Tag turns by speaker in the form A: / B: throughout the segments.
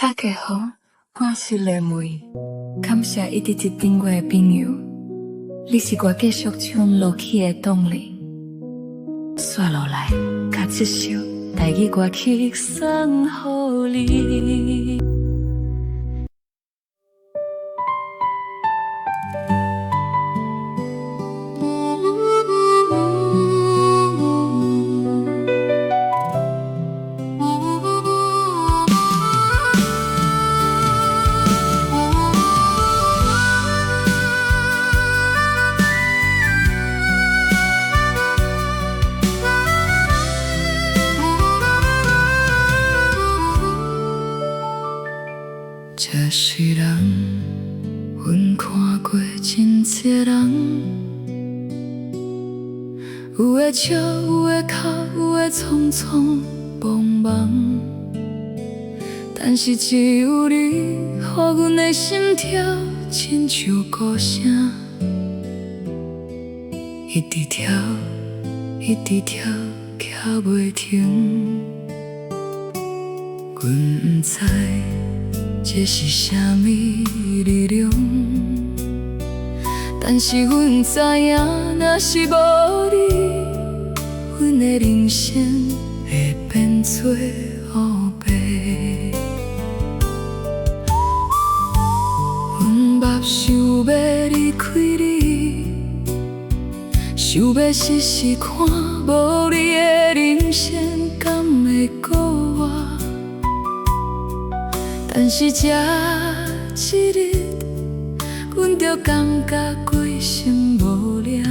A: 大家好，我是丽梅，感谢一直接订阅的朋友，你是我继续唱落去的动力。接落来，甲这首台语歌曲送予你。
B: 这世人，阮看过真多人，有的笑，有的哭，有的匆匆忙忙。但是只有你，予阮的心跳亲像鼓声，一直跳，一直跳，跳袂停。阮不知这是啥物力量，但是阮知影，若是无你，阮的人生会变做黑白。阮目想要离开你，想要试试看，无你的人生敢会过我？但是这一日，阮就感觉规身无力，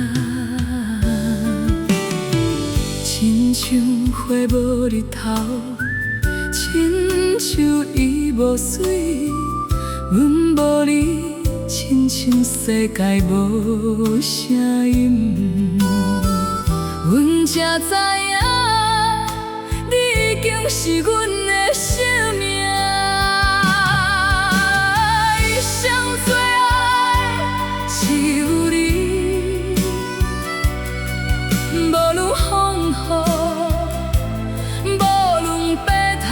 B: 亲像花无日头，亲像伊无水，阮无你，亲像世界无声音。阮才知影，你已经是阮的生命。最爱只有你，无论风雨，无论白头，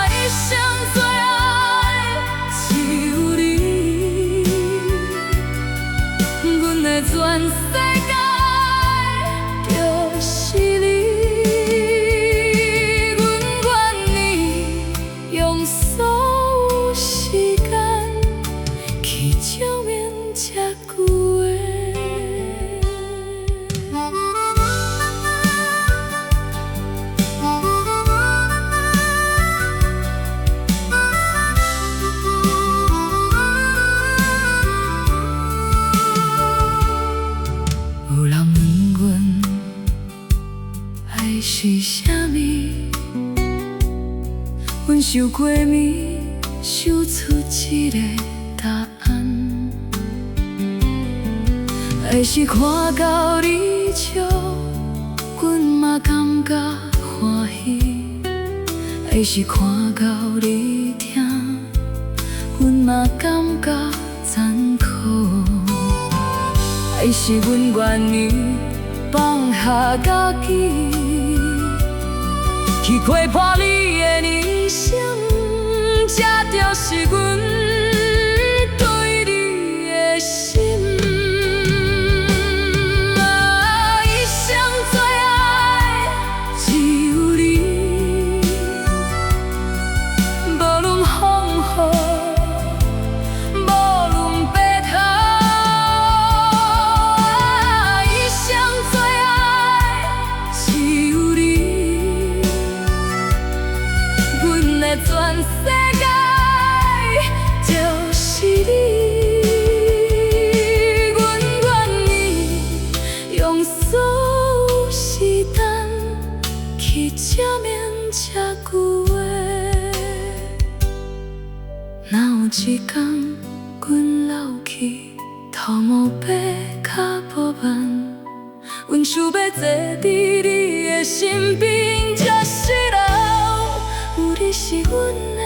B: 一生最爱只有你，阮的全世界就是你。有人问阮爱是啥物，阮想过暝，想出一个答案。爱是看到你笑，阮嘛感觉欢喜；爱是看到你疼，阮嘛感觉残酷。爱是阮愿意放下家己，去陪伴你的人生，这就是阮对你的心。一生最爱只有你，无论风雨，无论白头。全世界就是你，阮愿意用所有时间去证明这句话。若有一天阮老去，头毛白脚无挽，阮想要坐伫你的身边，这世人有你是阮。